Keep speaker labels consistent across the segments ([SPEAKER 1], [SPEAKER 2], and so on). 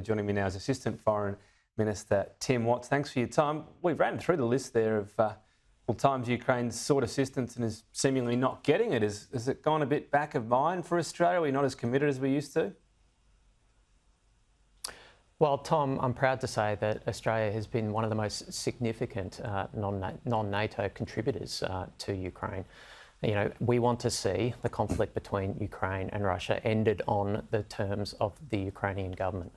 [SPEAKER 1] Joining me now is Assistant Foreign Minister Tim Watts. Thanks for your time. We ran through the list there of times Ukraine's sought assistance and is seemingly not getting it. Has it gone a bit back of mind for Australia? Are we not as committed as we used to?
[SPEAKER 2] Well, Tom, I'm proud to say that Australia has been one of the most significant non-NATO contributors to Ukraine. You know, we want to see the conflict between Ukraine and Russia ended on the terms of the Ukrainian government.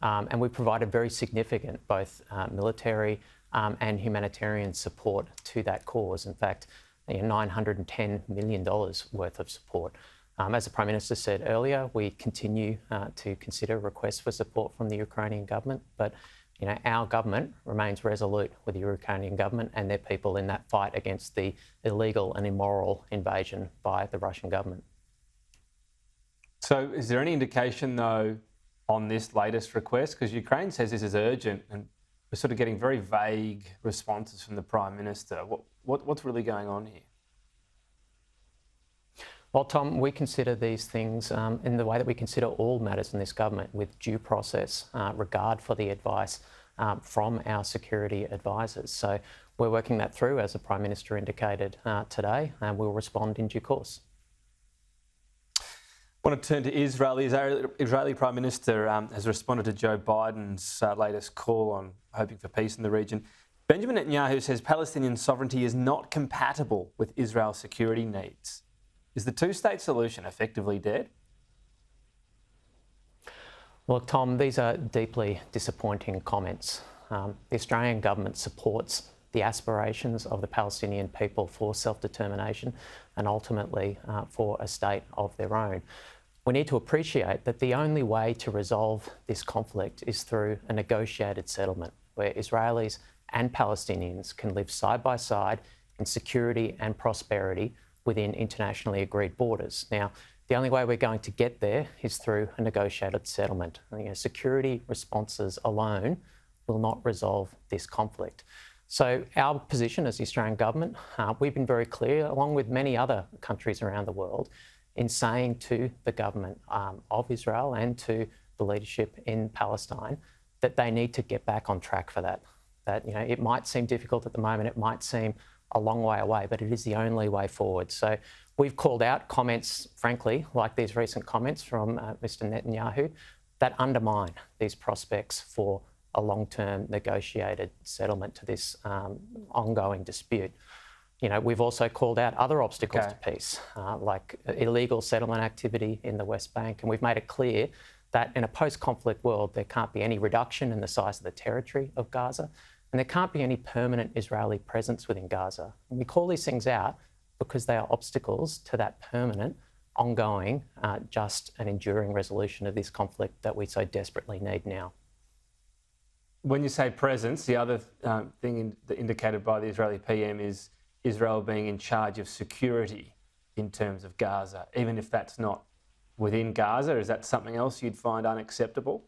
[SPEAKER 2] And we provided very significant both military and humanitarian support to that cause. In fact, $910 million worth of support. As the Prime Minister said earlier, we continue to consider requests for support from the Ukrainian government, but our government remains resolute with the Ukrainian government and their people in that fight against the illegal and immoral invasion by the Russian government.
[SPEAKER 1] So is there any indication, though, on this latest request? Because Ukraine says this is urgent and we're sort of getting very vague responses from the Prime Minister. What's really going on here?
[SPEAKER 2] Well, Tom, we consider these things in the way that we consider all matters in this government, with due process, regard for the advice from our security advisors. So we're working that through, as the Prime Minister indicated today, and we'll respond in due course.
[SPEAKER 1] I want to turn to Israel. The Israeli Prime Minister has responded to Joe Biden's latest call on hoping for peace in the region. Benjamin Netanyahu says Palestinian sovereignty is not compatible with Israel's security needs. Is the two-state solution effectively dead?
[SPEAKER 2] Well, Tom, these are deeply disappointing comments. The Australian government supports the aspirations of the Palestinian people for self-determination and ultimately for a state of their own. We need to appreciate that the only way to resolve this conflict is through a negotiated settlement where Israelis and Palestinians can live side by side in security and prosperity within internationally agreed borders. Now, the only way we're going to get there is through a negotiated settlement. Security responses alone will not resolve this conflict. So our position as the Australian government, we've been very clear, along with many other countries around the world, in saying to the government of Israel and to the leadership in Palestine that they need to get back on track for that. That, it might seem difficult at the moment, it might seem a long way away, but it is the only way forward. So we've called out comments, frankly, like these recent comments from Mr. Netanyahu, that undermine these prospects for a long-term negotiated settlement to this ongoing dispute. We've also called out other obstacles to peace, like illegal settlement activity in the West Bank, and we've made it clear that in a post-conflict world, there can't be any reduction in the size of the territory of Gaza, and there can't be any permanent Israeli presence within Gaza. And we call these things out because they are obstacles to that permanent, ongoing, just and enduring resolution of this conflict that we so desperately need now.
[SPEAKER 1] When you say presence, the other thing indicated by the Israeli PM is Israel being in charge of security in terms of Gaza, even if that's not within Gaza. Is that something else you'd find unacceptable?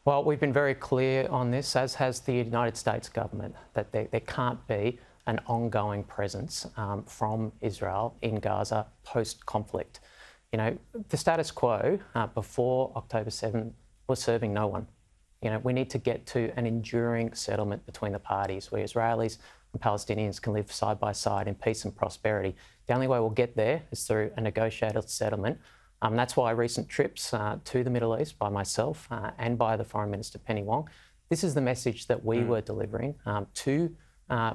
[SPEAKER 2] Well, we've been very clear on this, as has the United States government, that there can't be an ongoing presence from Israel in Gaza post-conflict. The status quo before October 7 was serving no one. We need to get to an enduring settlement between the parties where Israelis and Palestinians can live side by side in peace and prosperity. The only way we'll get there is through a negotiated settlement. That's why recent trips to the Middle East by myself and by the Foreign Minister Penny Wong, this is the message that we were delivering to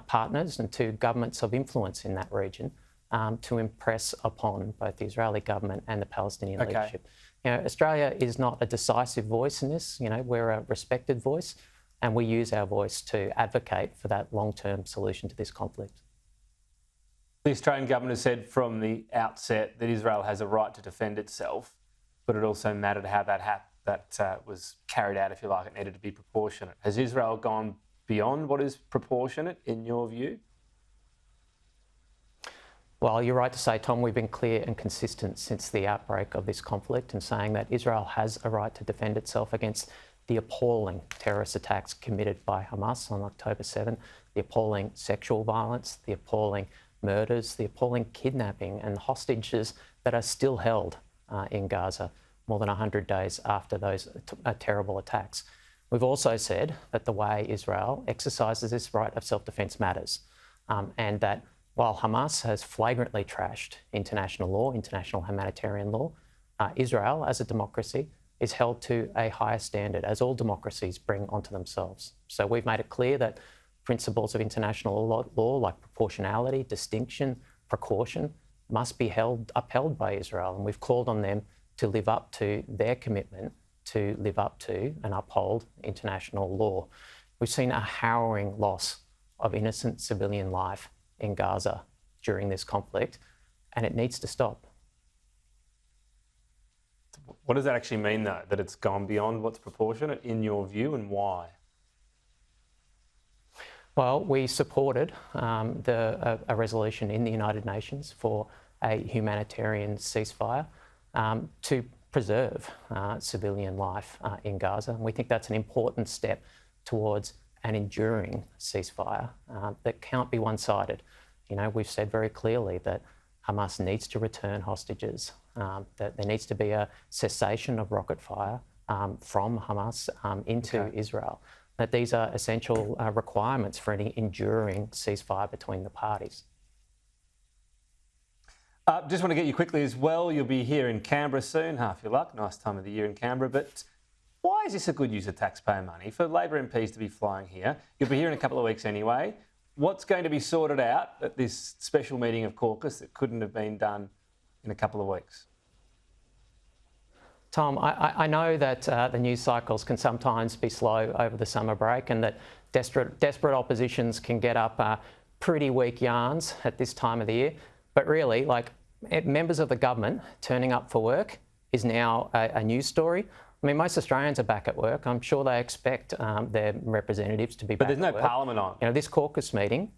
[SPEAKER 2] partners and to governments of influence in that region to impress upon both the Israeli government and the Palestinian leadership. Australia is not a decisive voice in this. We're a respected voice, and we use our voice to advocate for that long-term solution to this conflict.
[SPEAKER 1] The Australian government has said from the outset that Israel has a right to defend itself, but it also mattered how that was carried out, if you like. It needed to be proportionate. Has Israel gone beyond what is proportionate, in your view?
[SPEAKER 2] Well, you're right to say, Tom, we've been clear and consistent since the outbreak of this conflict in saying that Israel has a right to defend itself against the appalling terrorist attacks committed by Hamas on October 7, the appalling sexual violence, the appalling murders, the appalling kidnapping and hostages that are still held in Gaza. more than 100 days after those terrible attacks. We've also said that the way Israel exercises this right of self-defence matters, and that while Hamas has flagrantly trashed international law, international humanitarian law, Israel, as a democracy, is held to a higher standard, as all democracies bring onto themselves. So we've made it clear that principles of international law like proportionality, distinction, precaution must be upheld by Israel, and we've called on them to live up to their commitment to live up to and uphold international law. We've seen a harrowing loss of innocent civilian life in Gaza during this conflict, and it needs to stop.
[SPEAKER 1] What does that actually mean, though, that it's gone beyond what's proportionate in your view, and why?
[SPEAKER 2] Well, we supported a resolution in the United Nations for a humanitarian ceasefire to preserve civilian life in Gaza. And we think that's an important step towards an enduring ceasefire that can't be one-sided. You know, we've said very clearly that Hamas needs to return hostages, that there needs to be a cessation of rocket fire from Hamas into Israel, that these are essential requirements for any enduring ceasefire between the parties.
[SPEAKER 1] Just want to get you quickly as well. You'll be here in Canberra soon, half your luck. Nice time of the year in Canberra. But why is this a good use of taxpayer money for Labor MPs to be flying here? You'll be here in a couple of weeks anyway. What's going to be sorted out at this special meeting of caucus that couldn't have been done in a couple of weeks?
[SPEAKER 2] Tom, I know that the news cycles can sometimes be slow over the summer break, and that desperate oppositions can get up pretty weak yarns at this time of the year. But really, like, members of the government turning up for work is now a news story. I mean, most Australians are back at work. I'm sure they expect their representatives to be back at work.
[SPEAKER 1] But there's no parliament on.
[SPEAKER 2] You know, this caucus meeting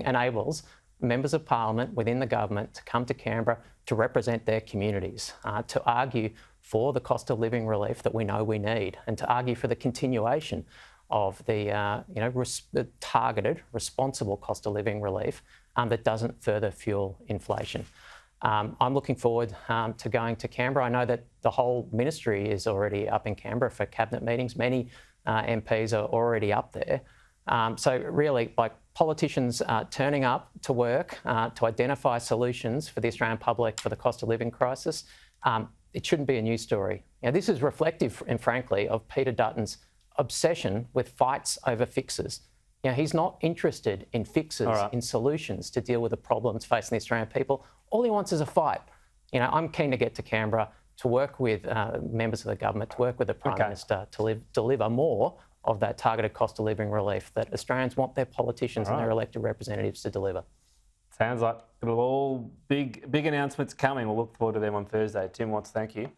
[SPEAKER 2] enables members of parliament within the government to come to Canberra to represent their communities, to argue for the cost of living relief that we know we need, and to argue for the continuation of the the targeted, responsible cost of living relief that doesn't further fuel inflation. I'm looking forward to going to Canberra. I know that the whole ministry is already up in Canberra for cabinet meetings. Many MPs are already up there. So really, like, politicians turning up to work to identify solutions for the Australian public for the cost of living crisis, it shouldn't be a news story. Now, this is reflective, and frankly, of Peter Dutton's obsession with fights over fixes. You know, he's not interested in fixes, in solutions to deal with the problems facing the Australian people. All he wants is a fight. You know, I'm keen to get to Canberra to work with members of the government, to work with the Prime Minister to deliver more of that targeted cost of living relief that Australians want their politicians and their elected representatives to deliver.
[SPEAKER 1] Sounds like it'll all big announcements coming. We'll look forward to them on Thursday. Tim Watts, thank you.